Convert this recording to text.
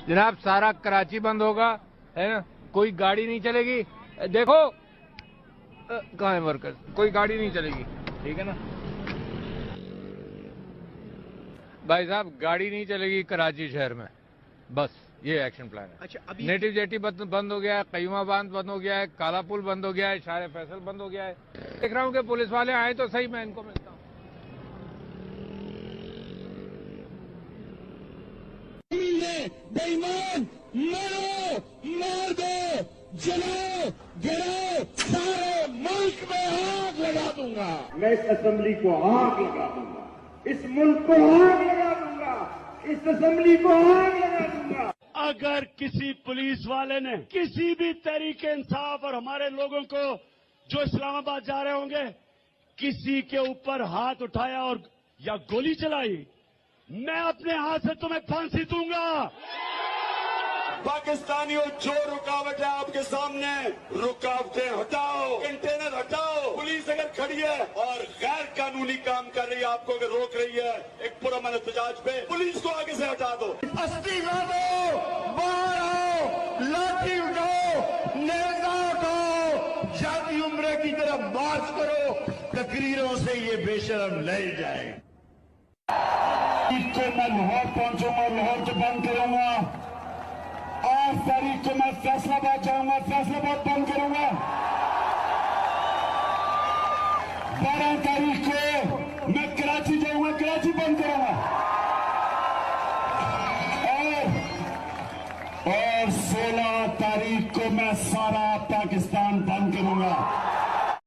जनाब सारा कराची बंद होगा, है ना, कोई गाड़ी नहीं चलेगी। देखो कहाँ है वर्कर्स, कोई गाड़ी नहीं चलेगी, ठीक है ना भाई साहब, गाड़ी नहीं चलेगी कराची शहर में, बस ये एक्शन प्लान है। अच्छा, अभी नेटिव जेटी बंद हो गया है, कयूमा बांध बंद हो गया है, काला पुल बंद हो गया है, शारे फैसल बंद हो गया है। देख रहा हूँ कि पुलिस वाले आए तो सही, मैं इनको मिलता हूँ। बेईमान मारो, मार दो, जलाओ, गिराओ, सारे मुल्क में आग लगा दूंगा। मैं इस असेंबली को आग लगा दूंगा, इस मुल्क को आग लगा दूंगा, इस असेंबली को आग लगा दूंगा। अगर किसी पुलिस वाले ने किसी भी तरीके इंसाफ और हमारे लोगों को जो इस्लामाबाद जा रहे होंगे किसी के ऊपर हाथ उठाया और या गोली चलाई, मैं अपने हाथ से तुम्हें फांसी दूंगा। पाकिस्तानियों, जो रुकावट है आपके सामने, रुकावटें हटाओ, कंटेनर हटाओ। पुलिस अगर खड़ी है और गैर कानूनी काम कर रही है, आपको अगर रोक रही है एक पुरअमन एहतजाज पे, पुलिस को आगे से हटा दो। अस्तीफा दो, बाहर आओ, लाठी उठाओ, नेजा उठाओ, जाती उम्र की तरफ मार्च करो, तकरीरों से ये बेशरम ले जाए। को मैं लाहौर पहुंचूंगा, लाहौर से बंद करूंगा। 8 तारीख को मैं फैसलाबाद जाऊंगा, फैसलाबाद बंद करूंगा। 12 तारीख को मैं कराची जाऊंगा, कराची बंद करूंगा।